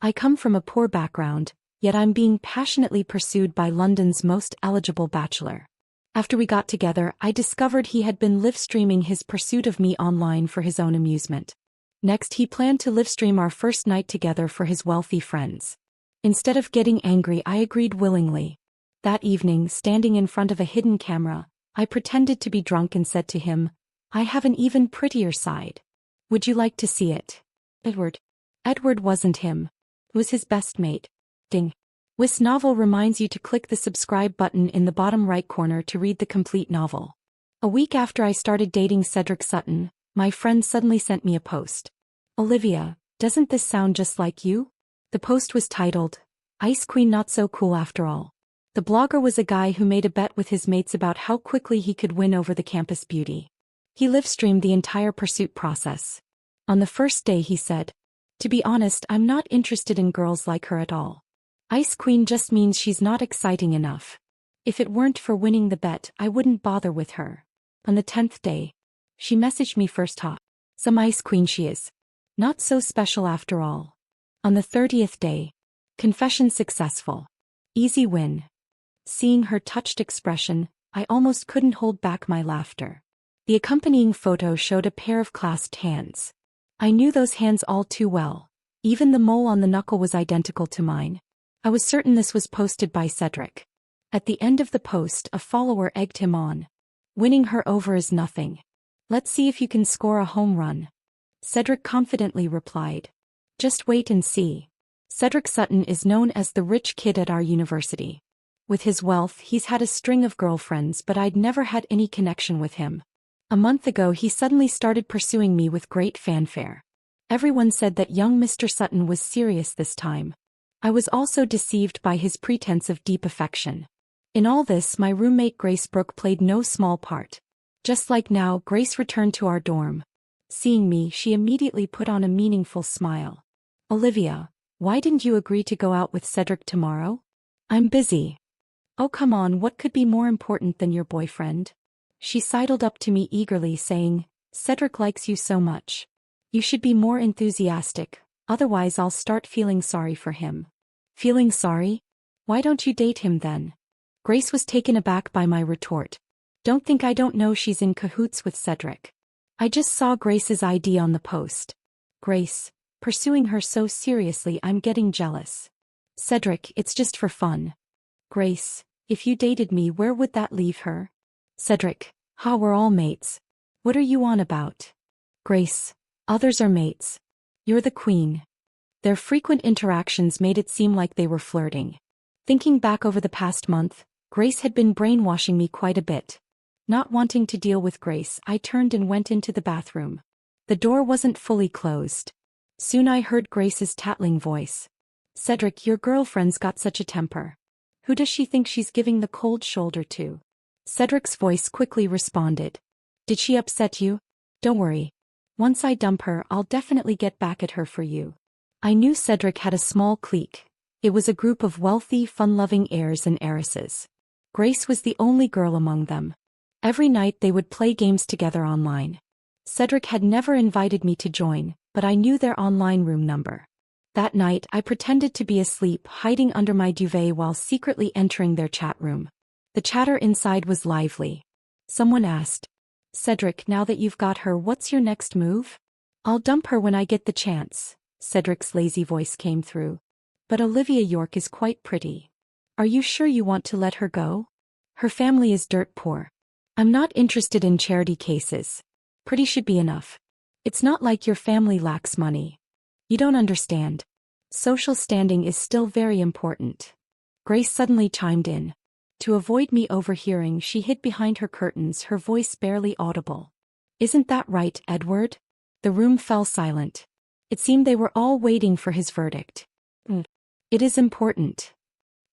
I come from a poor background, yet I'm being passionately pursued by London's most eligible bachelor. After we got together, I discovered he had been live-streaming his pursuit of me online for his own amusement. Next, he planned to live-stream our first night together for his wealthy friends. Instead of getting angry, I agreed willingly. That evening, standing in front of a hidden camera, I pretended to be drunk and said to him, "I have an even prettier side. Would you like to see it?" Edward. Edward wasn't him. It was his best mate. Ding. This novel reminds you to click the subscribe button in the bottom right corner to read the complete novel. A week after I started dating Cedric Sutton, my friend suddenly sent me a post. "Olivia, doesn't this sound just like you?" The post was titled, "Ice Queen Not So Cool After All." The blogger was a guy who made a bet with his mates about how quickly he could win over the campus beauty. He live-streamed the entire pursuit process. On the first day he said, "To be honest, I'm not interested in girls like her at all. Ice Queen just means she's not exciting enough. If it weren't for winning the bet, I wouldn't bother with her." On the 10th day, she messaged me first, "Ha. Some Ice Queen she is. Not so special after all." On the 30th day, confession successful. Easy win. Seeing her touched expression, I almost couldn't hold back my laughter. The accompanying photo showed a pair of clasped hands. I knew those hands all too well. Even the mole on the knuckle was identical to mine. I was certain this was posted by Cedric. At the end of the post, a follower egged him on. "Winning her over is nothing. Let's see if you can score a home run." Cedric confidently replied, "Just wait and see." Cedric Sutton is known as the rich kid at our university. With his wealth, he's had a string of girlfriends, but I'd never had any connection with him. A month ago, he suddenly started pursuing me with great fanfare. Everyone said that young Mr. Sutton was serious this time. I was also deceived by his pretense of deep affection. In all this, my roommate Grace Brooke played no small part. Just like now, Grace returned to our dorm. Seeing me, she immediately put on a meaningful smile. "Olivia, why didn't you agree to go out with Cedric tomorrow?" "I'm busy." "Oh come on, what could be more important than your boyfriend?" She sidled up to me eagerly saying, "Cedric likes you so much. You should be more enthusiastic, otherwise I'll start feeling sorry for him." "Feeling sorry? Why don't you date him then?" Grace was taken aback by my retort. "Don't think I don't know she's in cahoots with Cedric. I just saw Grace's ID on the post. Grace, pursuing her so seriously, I'm getting jealous." "Cedric, it's just for fun." "Grace, if you dated me, where would that leave her?" "Cedric, ha, we're all mates. What are you on about?" "Grace, others are mates. You're the queen." Their frequent interactions made it seem like they were flirting. Thinking back over the past month, Grace had been brainwashing me quite a bit. Not wanting to deal with Grace, I turned and went into the bathroom. The door wasn't fully closed. Soon I heard Grace's tattling voice. "Cedric, your girlfriend's got such a temper. Who does she think she's giving the cold shoulder to?" Cedric's voice quickly responded. "Did she upset you? Don't worry. Once I dump her, I'll definitely get back at her for you." I knew Cedric had a small clique. It was a group of wealthy, fun-loving heirs and heiresses. Grace was the only girl among them. Every night they would play games together online. Cedric had never invited me to join, but I knew their online room number. That night I pretended to be asleep, hiding under my duvet while secretly entering their chat room. The chatter inside was lively. Someone asked, "Cedric, now that you've got her, what's your next move?" "I'll dump her when I get the chance," Cedric's lazy voice came through. "But Olivia York is quite pretty. Are you sure you want to let her go? Her family is dirt poor. I'm not interested in charity cases. Pretty should be enough. It's not like your family lacks money. You don't understand. Social standing is still very important." Grace suddenly chimed in. To avoid me overhearing, she hid behind her curtains, her voice barely audible. "Isn't that right, Edward?" The room fell silent. It seemed they were all waiting for his verdict. "It is important."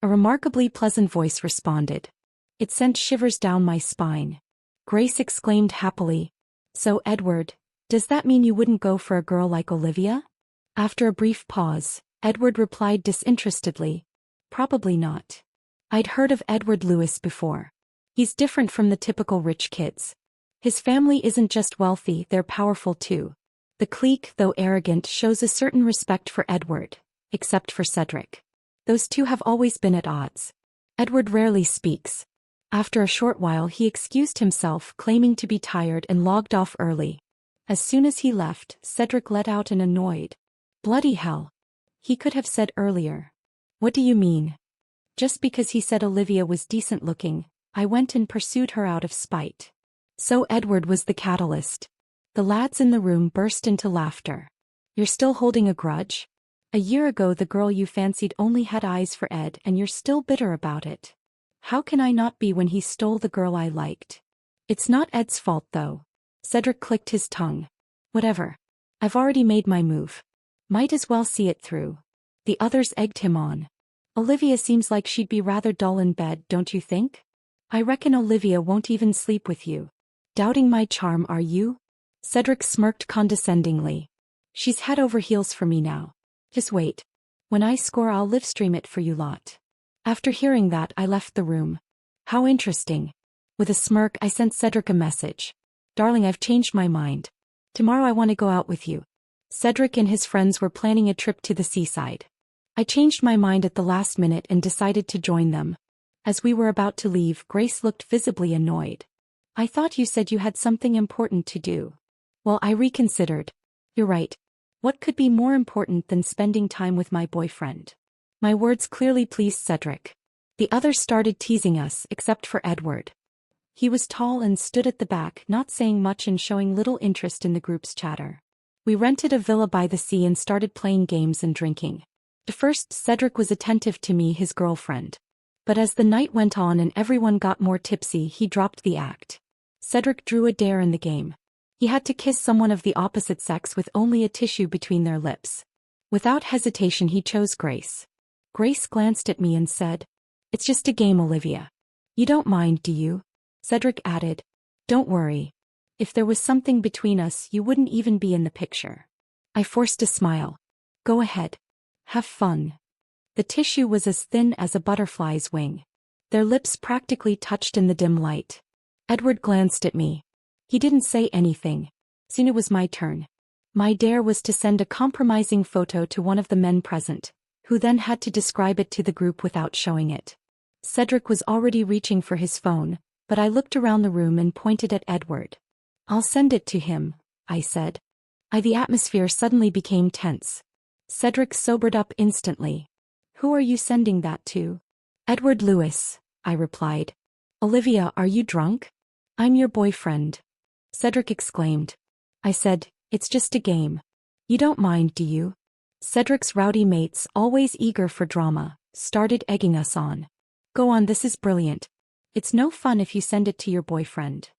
A remarkably pleasant voice responded. It sent shivers down my spine. Grace exclaimed happily, "So, Edward, does that mean you wouldn't go for a girl like Olivia?" After a brief pause, Edward replied disinterestedly, "Probably not. I'd heard of Edward Lewis before. He's different from the typical rich kids. His family isn't just wealthy, they're powerful too. The clique, though arrogant, shows a certain respect for Edward. except for Cedric. Those two have always been at odds. Edward rarely speaks. After a short while he excused himself, claiming to be tired, and logged off early. As soon as he left, Cedric let out an annoyed, "Bloody hell." He could have said earlier. "What do you mean?" Just because he said Olivia was decent looking, I went and pursued her out of spite. So Edward was the catalyst. The lads in the room burst into laughter. "You're still holding a grudge? A year ago the girl you fancied only had eyes for Ed, and you're still bitter about it. How can I not be when he stole the girl I liked? It's not Ed's fault though." Cedric clicked his tongue. "Whatever. I've already made my move. Might as well see it through." The others egged him on. "Olivia seems like she'd be rather dull in bed, don't you think? I reckon Olivia won't even sleep with you. Doubting my charm, are you?" Cedric smirked condescendingly. "She's head over heels for me now. Just wait. When I score I'll live stream it for you lot." After hearing that I left the room. "How interesting." With a smirk I sent Cedric a message. "Darling, I've changed my mind. Tomorrow I want to go out with you." Cedric and his friends were planning a trip to the seaside. I changed my mind at the last minute and decided to join them. As we were about to leave, Grace looked visibly annoyed. "I thought you said you had something important to do." Well, I reconsidered. "You're right. What could be more important than spending time with my boyfriend?" My words clearly pleased Cedric. The others started teasing us, except for Edward. He was tall and stood at the back, not saying much and showing little interest in the group's chatter. We rented a villa by the sea and started playing games and drinking. At first Cedric was attentive to me, his girlfriend. But as the night went on and everyone got more tipsy, he dropped the act. Cedric drew a dare in the game. He had to kiss someone of the opposite sex with only a tissue between their lips. Without hesitation he chose Grace. Grace glanced at me and said, "It's just a game, Olivia. You don't mind, do you?" Cedric added, "Don't worry. If there was something between us you wouldn't even be in the picture." I forced a smile. "Go ahead. Have fun." The tissue was as thin as a butterfly's wing. Their lips practically touched in the dim light. Edward glanced at me. He didn't say anything. Soon it was my turn. My dare was to send a compromising photo to one of the men present, who then had to describe it to the group without showing it. Cedric was already reaching for his phone, but I looked around the room and pointed at Edward. "I'll send it to him," I said. The atmosphere suddenly became tense. Cedric sobered up instantly. "Who are you sending that to?" "Edward Lewis," I replied. "Olivia, are you drunk?" "I'm your boyfriend," Cedric exclaimed. I said, "It's just a game. You don't mind, do you?" Cedric's rowdy mates, always eager for drama, started egging us on. "Go on, this is brilliant. It's no fun if you send it to your boyfriend."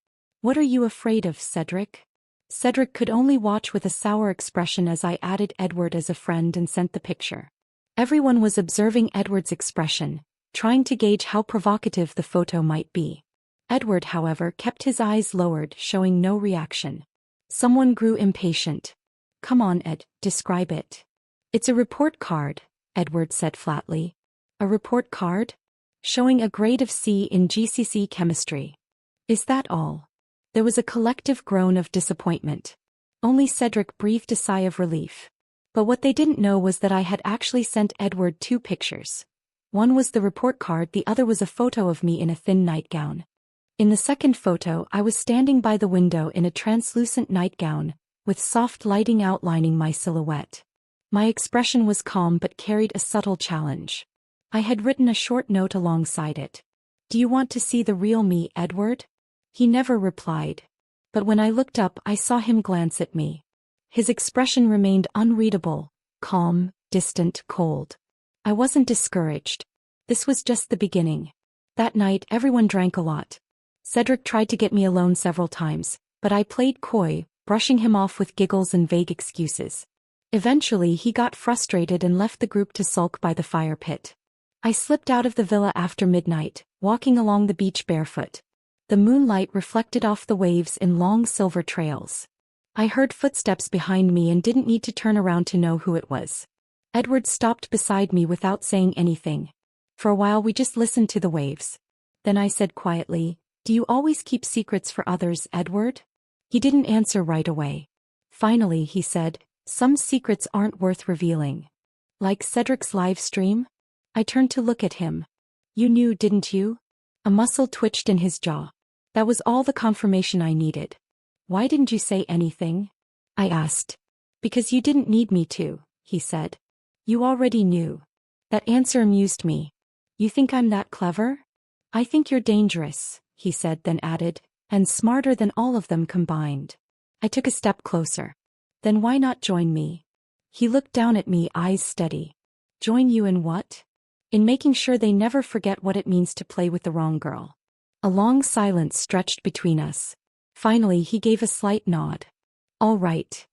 "What are you afraid of, Cedric?" Cedric could only watch with a sour expression as I added Edward as a friend and sent the picture. Everyone was observing Edward's expression, trying to gauge how provocative the photo might be. Edward, however, kept his eyes lowered, showing no reaction. Someone grew impatient. "Come on, Ed, describe it." "It's a report card," Edward said flatly. "A report card? Showing a grade of C in GCC chemistry. Is that all?" There was a collective groan of disappointment. Only Cedric breathed a sigh of relief. But what they didn't know was that I had actually sent Edward 2 pictures. One was the report card, the other was a photo of me in a thin nightgown. In the second photo, I was standing by the window in a translucent nightgown, with soft lighting outlining my silhouette. My expression was calm but carried a subtle challenge. I had written a short note alongside it. "Do you want to see the real me, Edward?" He never replied. But when I looked up, I saw him glance at me. His expression remained unreadable, calm, distant, cold. I wasn't discouraged. This was just the beginning. That night, everyone drank a lot. Cedric tried to get me alone several times, but I played coy, brushing him off with giggles and vague excuses. Eventually he got frustrated and left the group to sulk by the fire pit. I slipped out of the villa after midnight, walking along the beach barefoot. The moonlight reflected off the waves in long silver trails. I heard footsteps behind me and didn't need to turn around to know who it was. Edward stopped beside me without saying anything. For a while we just listened to the waves. Then I said quietly, "Do you always keep secrets for others, Edward?" He didn't answer right away. Finally he said, "Some secrets aren't worth revealing." Like Cedric's live stream? I turned to look at him. You knew, didn't you? A muscle twitched in his jaw. That was all the confirmation I needed. Why didn't you say anything? I asked. Because you didn't need me to, he said. You already knew. That answer amused me. You think I'm that clever? I think you're dangerous, he said, then added, and smarter than all of them combined. I took a step closer. Then why not join me? He looked down at me, eyes steady. Join you in what? In making sure they never forget what it means to play with the wrong girl. A long silence stretched between us. Finally, he gave a slight nod. All right.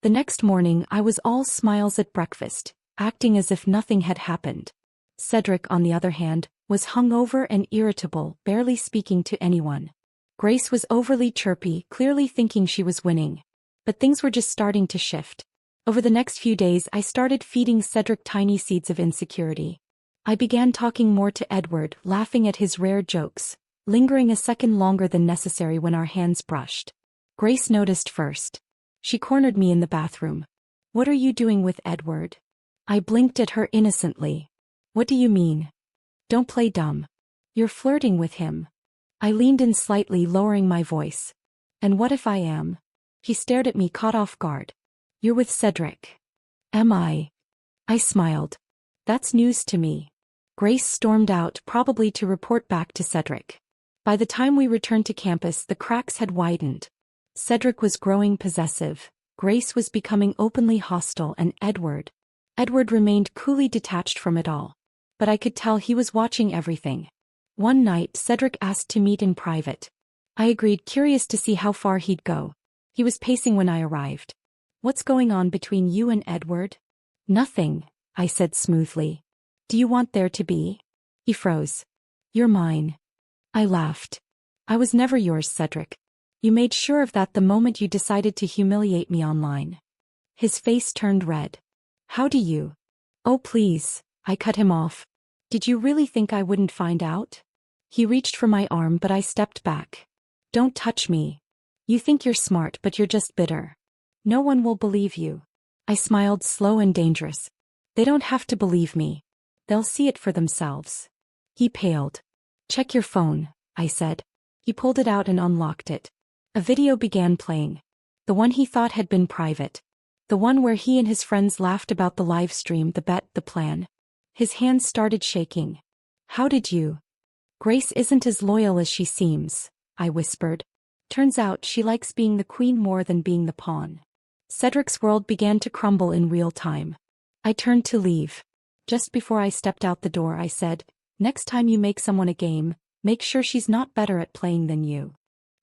The next morning, I was all smiles at breakfast, acting as if nothing had happened. Cedric, on the other hand, was hungover and irritable, barely speaking to anyone. Grace was overly chirpy, clearly thinking she was winning. But things were just starting to shift. Over the next few days, I started feeding Cedric tiny seeds of insecurity. I began talking more to Edward, laughing at his rare jokes, lingering a second longer than necessary when our hands brushed. Grace noticed first. She cornered me in the bathroom. What are you doing with Edward? I blinked at her innocently. What do you mean? Don't play dumb. You're flirting with him. I leaned in slightly, lowering my voice. And what if I am? He stared at me, caught off guard. You're with Cedric. Am I? I smiled. That's news to me. Grace stormed out, probably to report back to Cedric. By the time we returned to campus, the cracks had widened. Cedric was growing possessive. Grace was becoming openly hostile, and Edward remained coolly detached from it all. But I could tell he was watching everything. One night, Cedric asked to meet in private. I agreed, curious to see how far he'd go. He was pacing when I arrived. What's going on between you and Edward? Nothing, I said smoothly. Do you want there to be? He froze. You're mine. I laughed. I was never yours, Cedric. You made sure of that the moment you decided to humiliate me online. His face turned red. How do you? Oh please, I cut him off. Did you really think I wouldn't find out? He reached for my arm, but I stepped back. Don't touch me. You think you're smart, but you're just bitter. No one will believe you. I smiled, slow and dangerous. They don't have to believe me. They'll see it for themselves. He paled. Check your phone, I said. He pulled it out and unlocked it. A video began playing. The one he thought had been private. The one where he and his friends laughed about the live stream, the bet, the plan. His hands started shaking. How did you? Grace isn't as loyal as she seems, I whispered. Turns out she likes being the queen more than being the pawn. Cedric's world began to crumble in real time. I turned to leave. Just before I stepped out the door, I said, next time you make someone a game, make sure she's not better at playing than you.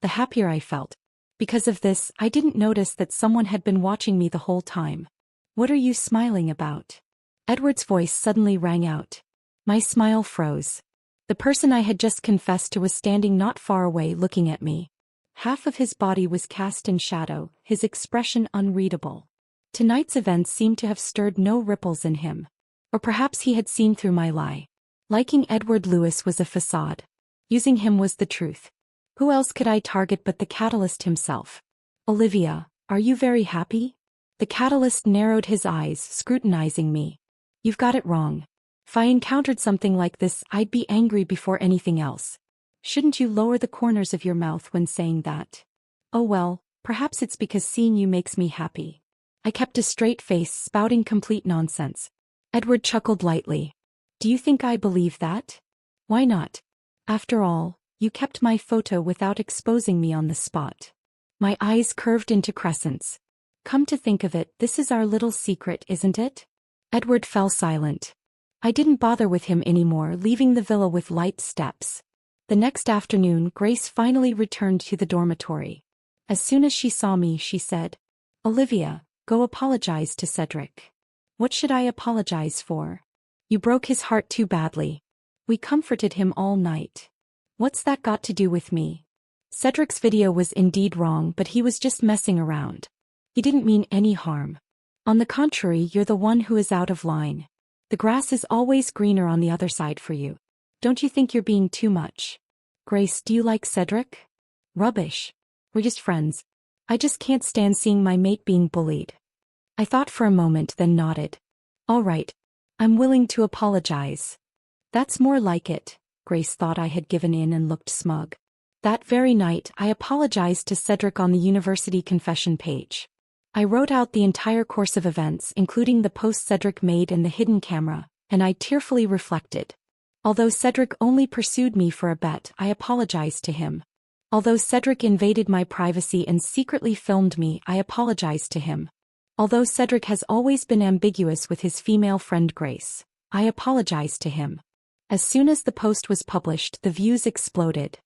The happier I felt. Because of this, I didn't notice that someone had been watching me the whole time. What are you smiling about? Edward's voice suddenly rang out. My smile froze. The person I had just confessed to was standing not far away, looking at me. Half of his body was cast in shadow, his expression unreadable. Tonight's events seemed to have stirred no ripples in him. Or perhaps he had seen through my lie. Liking Edward Lewis was a facade. Using him was the truth. Who else could I target but the catalyst himself? Olivia, are you very happy? The catalyst narrowed his eyes, scrutinizing me. You've got it wrong. If I encountered something like this, I'd be angry before anything else. Shouldn't you lower the corners of your mouth when saying that? Oh well, perhaps it's because seeing you makes me happy. I kept a straight face, spouting complete nonsense. Edward chuckled lightly. Do you think I believe that? Why not? After all, you kept my photo without exposing me on the spot. My eyes curved into crescents. Come to think of it, this is our little secret, isn't it? Edward fell silent. I didn't bother with him anymore, leaving the villa with light steps. The next afternoon, Grace finally returned to the dormitory. As soon as she saw me, she said, Olivia, go apologize to Cedric. What should I apologize for? You broke his heart too badly. We comforted him all night. What's that got to do with me? Cedric's video was indeed wrong, but he was just messing around. He didn't mean any harm. On the contrary, you're the one who is out of line. The grass is always greener on the other side for you. Don't you think you're being too much? Grace, do you like Cedric? Rubbish. We're just friends. I just can't stand seeing my mate being bullied. I thought for a moment, then nodded. All right, I'm willing to apologize. That's more like it. Grace thought I had given in and looked smug. That very night, I apologized to Cedric on the university confession page. I wrote out the entire course of events, including the post Cedric made and the hidden camera, and I tearfully reflected. Although Cedric only pursued me for a bet, I apologized to him. Although Cedric invaded my privacy and secretly filmed me, I apologized to him. Although Cedric has always been ambiguous with his female friend Grace, I apologized to him. As soon as the post was published, the views exploded.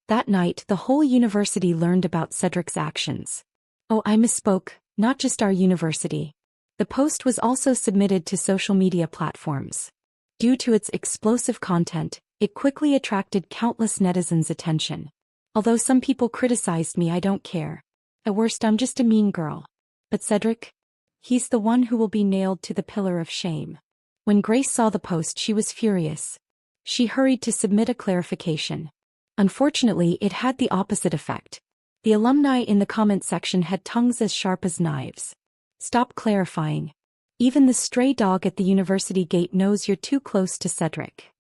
That night, the whole university learned about Cedric's actions. Oh, I misspoke, not just our university. The post was also submitted to social media platforms. Due to its explosive content, it quickly attracted countless netizens' attention. Although some people criticized me, I don't care. At worst, I'm just a mean girl. But Cedric? He's the one who will be nailed to the pillar of shame. When Grace saw the post, she was furious. She hurried to submit a clarification. Unfortunately, it had the opposite effect. The alumni in the comment section had tongues as sharp as knives. Stop clarifying. Even the stray dog at the university gate knows you're too close to Cedric.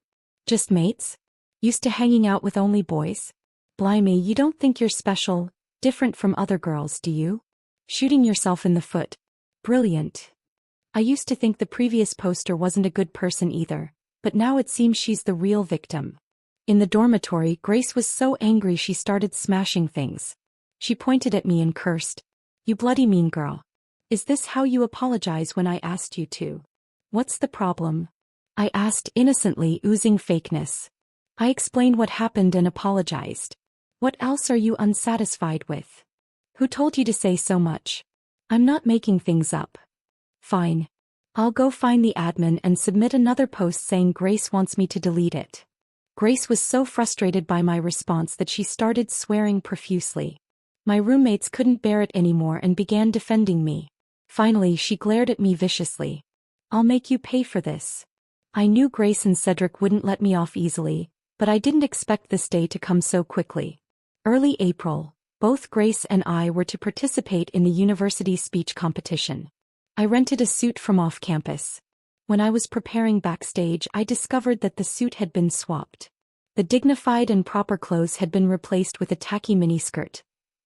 Just mates? Used to hanging out with only boys? Blimey, you don't think you're special, different from other girls, do you? Shooting yourself in the foot. Brilliant. I used to think the previous poster wasn't a good person either, but now it seems she's the real victim. In the dormitory, Grace was so angry she started smashing things. She pointed at me and cursed. You bloody mean girl. Is this how you apologize when I asked you to? What's the problem? I asked innocently, oozing fakeness. I explained what happened and apologized. What else are you unsatisfied with? Who told you to say so much? I'm not making things up. Fine. I'll go find the admin and submit another post saying Grace wants me to delete it. Grace was so frustrated by my response that she started swearing profusely. My roommates couldn't bear it anymore and began defending me. Finally, she glared at me viciously. I'll make you pay for this. I knew Grace and Cedric wouldn't let me off easily, but I didn't expect this day to come so quickly. Early April, both Grace and I were to participate in the university speech competition. I rented a suit from off-campus. When I was preparing backstage, I discovered that the suit had been swapped. The dignified and proper clothes had been replaced with a tacky miniskirt.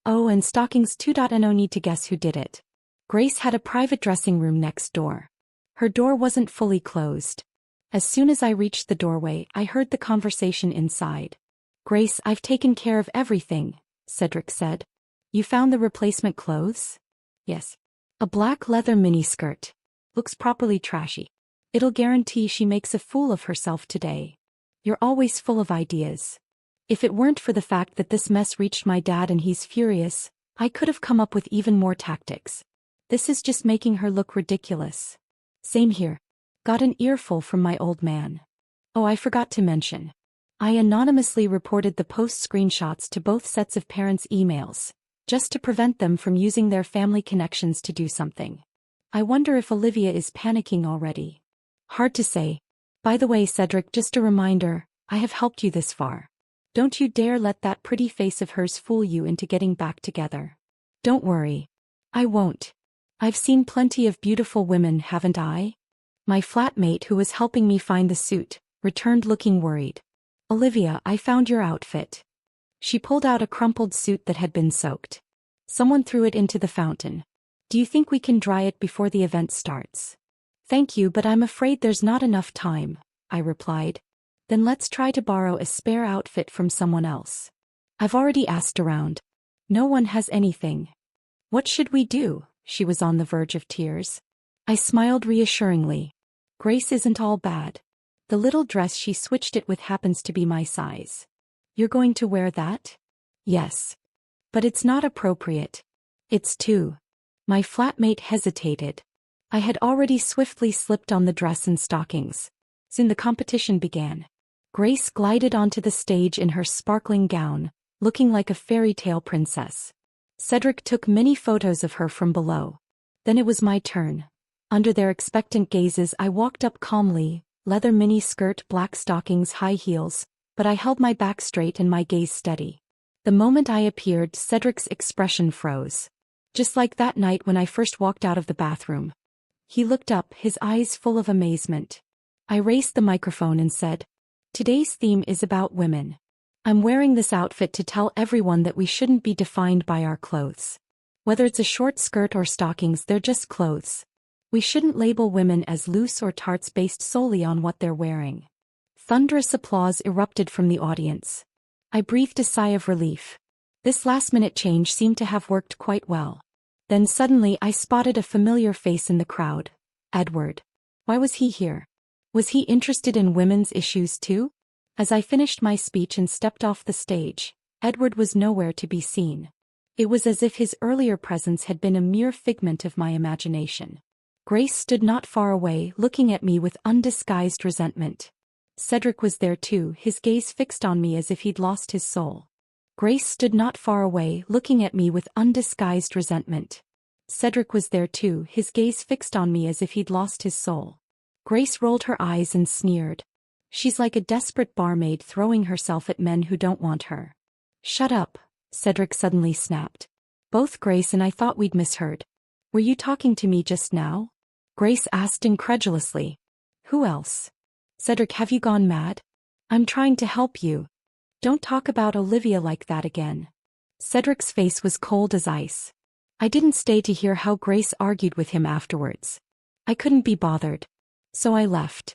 Oh, and stockings too. No need to guess who did it. Grace had a private dressing room next door. Her door wasn't fully closed. As soon as I reached the doorway, I heard the conversation inside. Grace, I've taken care of everything, Cedric said. You found the replacement clothes? Yes. A black leather miniskirt. Looks properly trashy. It'll guarantee she makes a fool of herself today. You're always full of ideas. If it weren't for the fact that this mess reached my dad and he's furious, I could have come up with even more tactics. This is just making her look ridiculous. Same here. Got an earful from my old man. Oh, I forgot to mention. I anonymously reported the post screenshots to both sets of parents' emails, just to prevent them from using their family connections to do something. I wonder if Olivia is panicking already. Hard to say. By the way, Cedric, just a reminder, I have helped you this far. Don't you dare let that pretty face of hers fool you into getting back together. Don't worry. I won't. I've seen plenty of beautiful women, haven't I? My flatmate, who was helping me find the suit, returned looking worried. Olivia, I found your outfit. She pulled out a crumpled suit that had been soaked. Someone threw it into the fountain. Do you think we can dry it before the event starts? Thank you, but I'm afraid there's not enough time, I replied. Then let's try to borrow a spare outfit from someone else. I've already asked around. No one has anything. What should we do? She was on the verge of tears. I smiled reassuringly. Grace isn't all bad. The little dress she switched it with happens to be my size. You're going to wear that? Yes. But it's not appropriate. It's too. My flatmate hesitated. I had already swiftly slipped on the dress and stockings. Soon the competition began. Grace glided onto the stage in her sparkling gown, looking like a fairy tale princess. Cedric took many photos of her from below. Then it was my turn. Under their expectant gazes, I walked up calmly, leather mini skirt, black stockings, high heels, but I held my back straight and my gaze steady. The moment I appeared, Cedric's expression froze. Just like that night when I first walked out of the bathroom. He looked up, his eyes full of amazement. I raised the microphone and said, "Today's theme is about women. I'm wearing this outfit to tell everyone that we shouldn't be defined by our clothes. Whether it's a short skirt or stockings, they're just clothes. We shouldn't label women as loose or tarts based solely on what they're wearing." Thunderous applause erupted from the audience. I breathed a sigh of relief. This last-minute change seemed to have worked quite well. Then suddenly I spotted a familiar face in the crowd. Edward. Why was he here? Was he interested in women's issues too? As I finished my speech and stepped off the stage, Edward was nowhere to be seen. It was as if his earlier presence had been a mere figment of my imagination. Grace stood not far away, looking at me with undisguised resentment. Cedric was there too, his gaze fixed on me as if he'd lost his soul. Grace stood not far away, looking at me with undisguised resentment. Cedric was there too, his gaze fixed on me as if he'd lost his soul. Grace rolled her eyes and sneered. She's like a desperate barmaid throwing herself at men who don't want her. "Shut up," Cedric suddenly snapped. Both Grace and I thought we'd misheard. "Were you talking to me just now?" Grace asked incredulously. "Who else?" "Cedric, have you gone mad? I'm trying to help you. Don't talk about Olivia like that again." Cedric's face was cold as ice. I didn't stay to hear how Grace argued with him afterwards. I couldn't be bothered. So I left.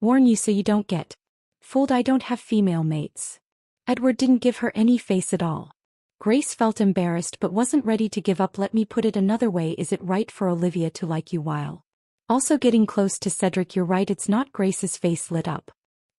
"Warn you so you don't get fooled, I don't have female mates." Edward didn't give her any face at all. Grace felt embarrassed but wasn't ready to give up. "Let me put it another way, is it right for Olivia to like you while also getting close to Cedric?" "You're right, it's not." Grace's face lit up,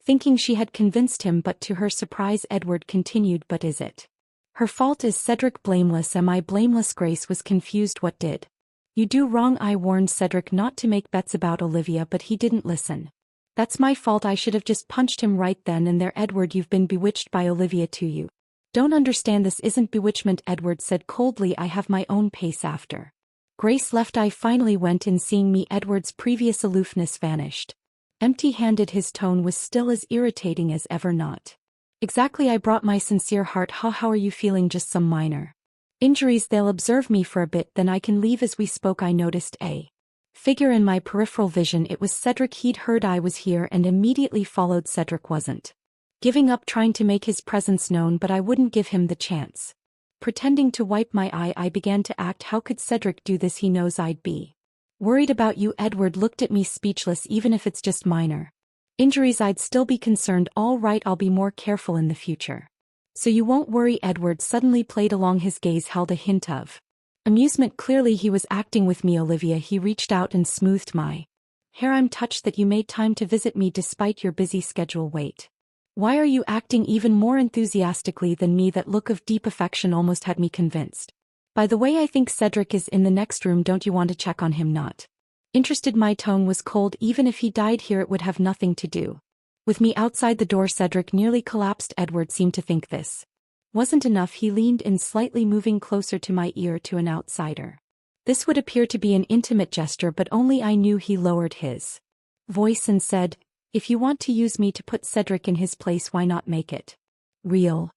thinking she had convinced him, but to her surprise Edward continued, "But is it her fault? Is Cedric blameless? Am I blameless?" Grace was confused. "What did you do wrong?" "I warned Cedric not to make bets about Olivia, but he didn't listen. That's my fault. I should have just punched him right then and there." "Edward, you've been bewitched by Olivia too. You don't understand. This isn't bewitchment," Edward said coldly. "I have my own pace." After Grace left, I finally went in. Seeing me, Edward's previous aloofness vanished. Empty-handed, his tone was still as irritating as ever. "Not exactly. I brought my sincere heart." How are you feeling?" "Just some minor injuries. They'll observe me for a bit, then I can leave." As we spoke, I noticed a figure in my peripheral vision. It was Cedric. He'd heard I was here and immediately followed. Cedric wasn't giving up, trying to make his presence known, but I wouldn't give him the chance. Pretending to wipe my eye, I began to act. "How could Cedric do this? He knows I'd be worried about you." Edward looked at me speechless. "Even if it's just minor injuries, I'd still be concerned." "All right, I'll be more careful in the future. So you won't worry." Edward suddenly played along. His gaze held a hint of amusement. Clearly he was acting with me. "Olivia." He reached out and smoothed my hair. "I'm touched that you made time to visit me despite your busy schedule. Wait. Why are you acting even more enthusiastically than me?" That look of deep affection almost had me convinced. "By the way, I think Cedric is in the next room. Don't you want to check on him?" Not interested. My tone was cold. "Even if he died here, it would have nothing to do with me." Outside the door, Cedric nearly collapsed. Edward seemed to think this wasn't enough. He leaned in slightly, moving closer to my ear. "To an outsider, this would appear to be an intimate gesture, but only I knew." He lowered his voice and said, "If you want to use me to put Cedric in his place, why not make it real?"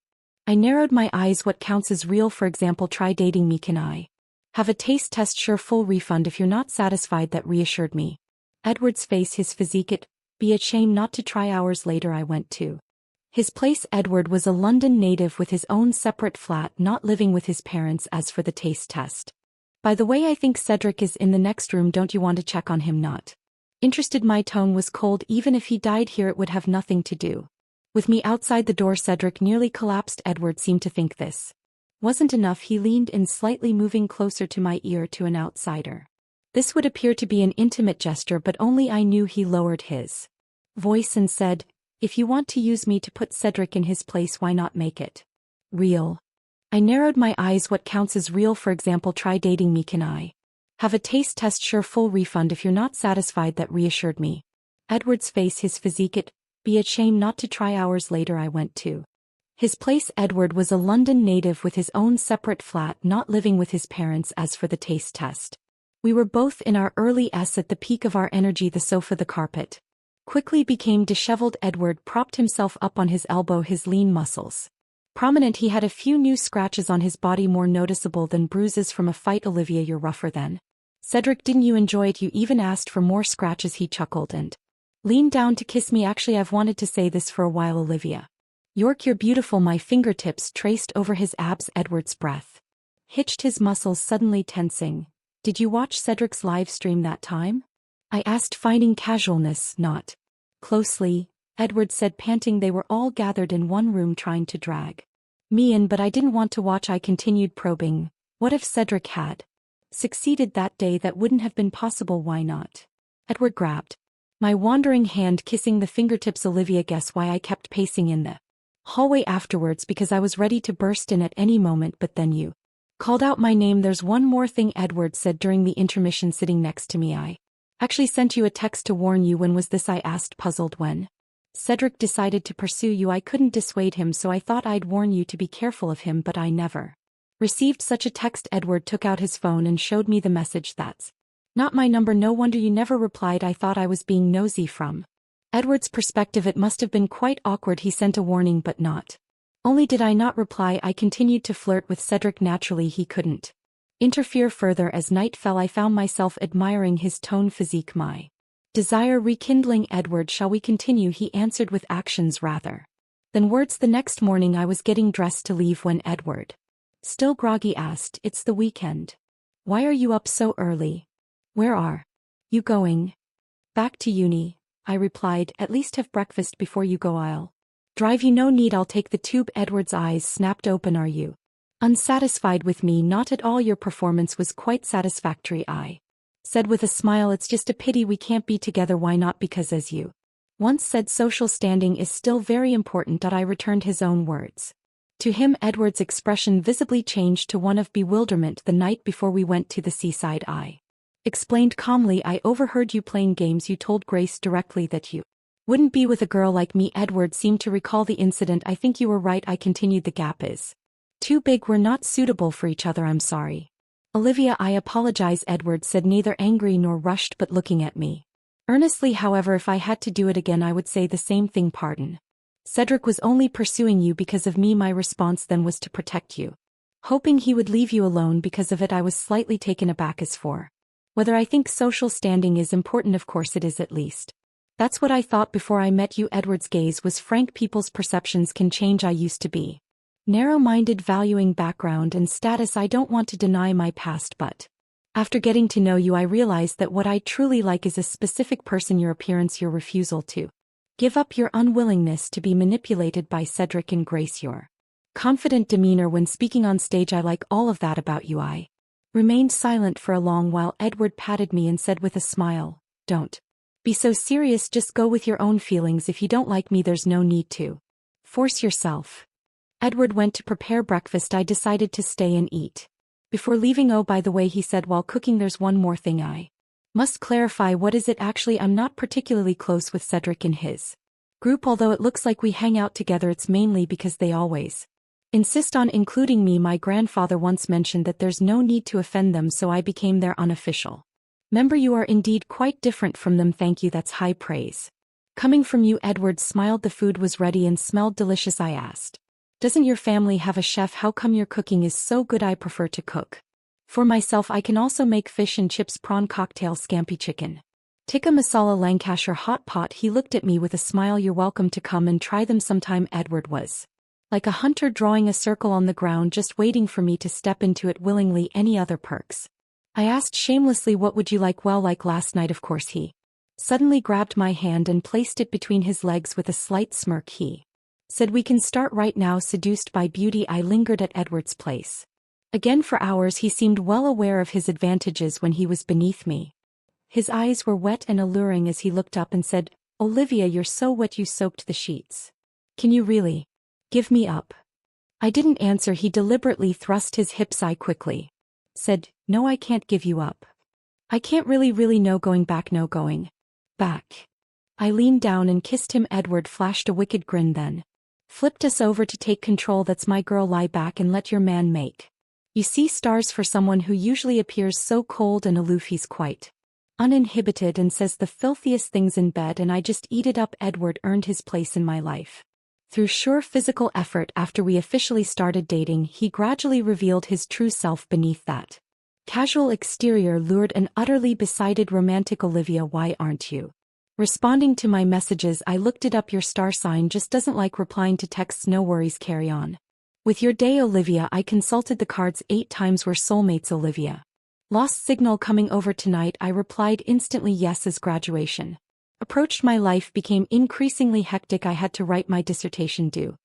I narrowed my eyes. "What counts as real? For example, try dating me. Can I have a taste test?" "Sure, full refund if you're not satisfied." That reassured me. Edward's face, his physique, it'd be a shame not to try. Hours later, I went to his place. Edward was a London native with his own separate flat, not living with his parents. As for the taste test, "By the way, I think Cedric is in the next room. Don't you want to check on him?" Not interested. My tone was cold. "Even if he died here, it would have nothing to do with me." Outside the door, Cedric nearly collapsed. Edward seemed to think this wasn't enough. He leaned in slightly, moving closer to my ear. "To an outsider, this would appear to be an intimate gesture, but only I knew." He lowered his voice and said, "If you want to use me to put Cedric in his place, why not make it real?" I narrowed my eyes. "What counts as real? For example, try dating me. Can I have a taste test?" "Sure, full refund if you're not satisfied." That reassured me. Edward's face, his physique, it'd be a shame not to try. Hours later, I went to his place. Edward was a London native with his own separate flat, not living with his parents. As for the taste test, we were both in our early s, at the peak of our energy. The sofa, the carpet quickly became disheveled. Edward propped himself up on his elbow, his lean muscles prominent. He had a few new scratches on his body, more noticeable than bruises from a fight. "Olivia, you're rougher than Cedric. Didn't you enjoy it? You even asked for more scratches." He chuckled and Leaned down to kiss me. Actually, I've wanted to say this for a while, Olivia. York, you're beautiful. My fingertips traced over his abs. Edward's breath hitched, his muscles suddenly tensing. Did you watch Cedric's live stream that time? I asked, finding casualness not closely. Edward said, panting. They were all gathered in one room trying to drag me in, but I didn't want to watch. I continued, probing. What if Cedric had succeeded that day? That wouldn't have been possible. Why not? Edward grabbed my wandering hand, kissing the fingertips. Olivia, guess why I kept pacing in the hallway afterwards? Because I was ready to burst in at any moment, but then you called out my name. There's one more thing, Edward said during the intermission, sitting next to me. I actually sent you a text to warn you. When was this? I asked, puzzled. When Cedric decided to pursue you, I couldn't dissuade him, so I thought I'd warn you to be careful of him, but I never received such a text. Edward took out his phone and showed me the message. That's not my number. No wonder you never replied. I thought I was being nosy. From Edward's perspective, it must have been quite awkward. He sent a warning, but not only did I not reply, I continued to flirt with Cedric. Naturally, he couldn't interfere further. As night fell, I found myself admiring his toned physique, my desire rekindling. Edward, shall we continue? He answered with actions rather than words. The next morning I was getting dressed to leave when Edward, still groggy, asked, It's the weekend. Why are you up so early? Where are you going? Back to uni, I replied. At least have breakfast before you go. I'll drive you. No need, I'll take the tube. Edward's eyes snapped open. Are you unsatisfied with me? Not at all. Your performance was quite satisfactory, I said with a smile. It's just a pity we can't be together. Why not? Because, as you once said, social standing is still very important. I returned his own words to him. Edward's expression visibly changed to one of bewilderment. The night before we went to the seaside, I explained calmly, I overheard you playing games. You told Grace directly that you wouldn't be with a girl like me. Edward seemed to recall the incident. I think you were right, I continued. The gap is too big. We're not suitable for each other. I'm sorry, Olivia. I apologize, Edward said, neither angry nor rushed, but looking at me earnestly. However, if I had to do it again, I would say the same thing. Pardon. Cedric was only pursuing you because of me. My response then was to protect you, hoping he would leave you alone. Because of it, I was slightly taken aback. As for whether I think social standing is important, of course it is. At least that's what I thought before I met you. Edward's gaze was frank. People's perceptions can change. I used to be narrow-minded, valuing background and status. I don't want to deny my past, but after getting to know you, I realized that what I truly like is a specific person. Your appearance, your refusal to give up, your unwillingness to be manipulated by Cedric and Grace, your confident demeanor when speaking on stage. I like all of that about you. I remained silent for a long while. Edward patted me and said with a smile, Don't be so serious, just go with your own feelings. If you don't like me, there's no need to force yourself. Edward went to prepare breakfast. I decided to stay and eat before leaving. Oh, by the way, he said while cooking, there's one more thing I must clarify. What is it? Actually, I'm not particularly close with Cedric and his group. Although it looks like we hang out together, it's mainly because they always insist on including me. My grandfather once mentioned that there's no need to offend them, so I became their unofficial member. You are indeed quite different from them. Thank you, that's high praise coming from you. Edward smiled. The food was ready and smelled delicious. I asked, Doesn't your family have a chef? How come your cooking is so good? I prefer to cook for myself. I can also make fish and chips, prawn cocktail, scampi chicken tikka masala, Lancashire hot pot. He looked at me with a smile. You're welcome to come and try them sometime. Edward was like a hunter drawing a circle on the ground, just waiting for me to step into it willingly. Any other perks? I asked shamelessly. What would you like? Well, like last night, of course. He suddenly grabbed my hand and placed it between his legs with a slight smirk. He said, We can start right now. Seduced by beauty, I lingered at Edward's place again for hours. He seemed well aware of his advantages when he was beneath me. His eyes were wet and alluring as he looked up and said, Olivia, you're so wet you soaked the sheets. Can you really give me up? I didn't answer. He deliberately thrust his hips. I quickly said, No, I can't give you up. I can't really. No going back. No going back. I leaned down and kissed him. Edward flashed a wicked grin, then flipped us over to take control. That's my girl. Lie back and let your man make you see stars. For someone who usually appears so cold and aloof, he's quite uninhibited and says the filthiest things in bed, and I just eat it up. Edward earned his place in my life through sure physical effort. After we officially started dating, he gradually revealed his true self beneath that casual exterior. Lured and utterly besotted romantic. Olivia, why aren't you Responding to my messages, I looked it up. Your star sign just doesn't like replying to texts. No worries, carry on. With your day, Olivia. I consulted the cards 8 times. We're soulmates, Olivia. Lost signal coming over tonight. I replied instantly yes as graduation approached. My life became increasingly hectic. I had to write my dissertation, do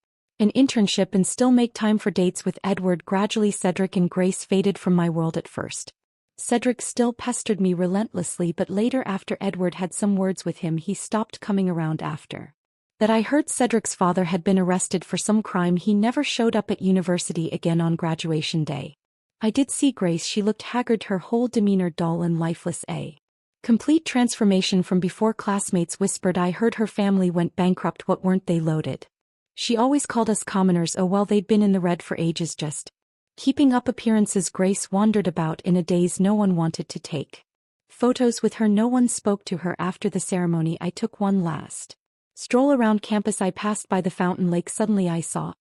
an internship, and still make time for dates with Edward. Gradually Cedric and Grace faded from my world. At first Cedric still pestered me relentlessly, but later, after Edward had some words with him, he stopped coming around. After that, I heard Cedric's father had been arrested for some crime. He never showed up at university again. On graduation day, I did see Grace. She looked haggard, her whole demeanor dull and lifeless. A complete transformation from before. Classmates whispered I heard her family went bankrupt. What weren't they loaded? She always called us commoners. Oh well, they'd been in the red for ages, just keeping up appearances. Grace wandered about in a daze. No one wanted to take photos with her. No one spoke to her. After the ceremony, I took one last stroll around campus. I passed by the fountain lake. Suddenly I saw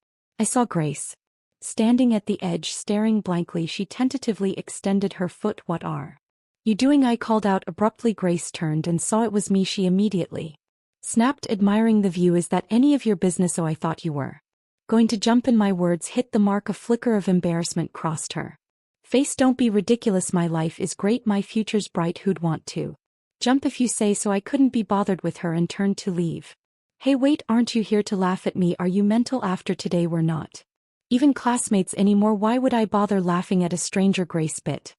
Grace standing at the edge, staring blankly. She tentatively extended her foot. What are you doing? I called out abruptly. Grace turned and saw it was me. She immediately snapped, admiring the view. Is that any of your business? Oh, I thought you were going to jump in. My words hit the mark. A flicker of embarrassment crossed her face. Don't be ridiculous. My life is great. My future's bright. Who'd want to jump if you say so? I couldn't be bothered with her and turned to leave. Hey wait, aren't you here to laugh at me? Are you mental? After today we're not even classmates anymore. Why would I bother laughing at a stranger? Grace bit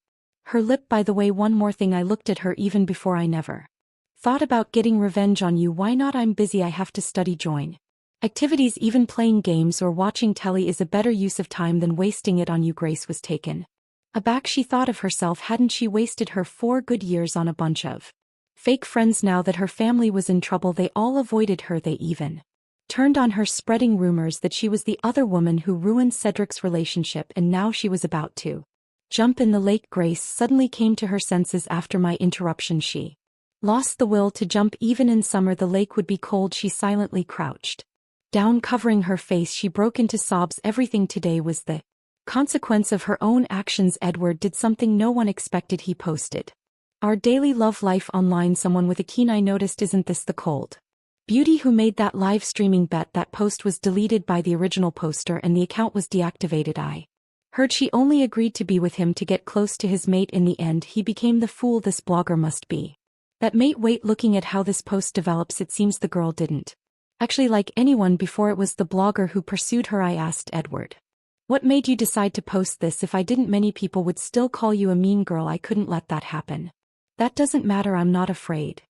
her lip. By the way, one more thing. I looked at her even before. I never thought about getting revenge on you. Why not? I'm busy. I have to study. Join activities. Even playing games or watching telly is a better use of time than wasting it on you. Grace was taken aback. She thought of herself. Hadn't she wasted her 4 good years on a bunch of fake friends? Now that her family was in trouble, they all avoided her. They even turned on her, spreading rumors that she was the other woman who ruined Cedric's relationship, and now she was about to jump in the lake. Grace suddenly came to her senses. After my interruption, she lost the will to jump. Even in summer the lake would be cold. She silently crouched down, covering her face. She broke into sobs. Everything today was the consequence of her own actions. Edward did something no one expected. He posted our daily love life online. Someone with a keen eye noticed. Isn't this the cold beauty who made that live streaming bet? That post was deleted by the original poster and the account was deactivated. I heard she only agreed to be with him to get close to his mate. In the end, he became the fool. This blogger must be that mate. Wait, looking at how this post develops, it seems the girl didn't actually like anyone before. It was the blogger who pursued her. I asked Edward, what made you decide to post this? If I didn't, many people would still call you a mean girl. I couldn't let that happen. That doesn't matter. I'm not afraid.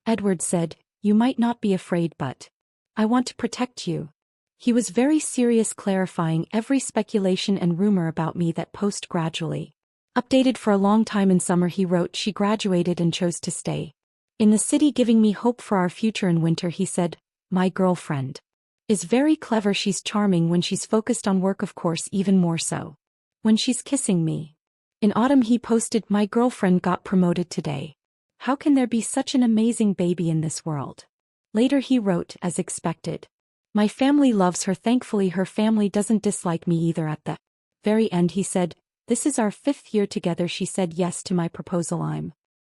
Edward said, you might not be afraid, but I want to protect you. He was very serious, clarifying every speculation and rumor about me. That post gradually updated for a long time. In summer, he wrote, she graduated and chose to stay in the city, giving me hope for our future. In winter, he said, my girlfriend is very clever. She's charming when she's focused on work, of course, even more so when she's kissing me. In autumn, he posted, my girlfriend got promoted today. How can there be such an amazing baby in this world? Later he wrote, as expected, my family loves her. Thankfully her family doesn't dislike me either. At the very end he said, this is our 5th year together. She said yes to my proposal. I'm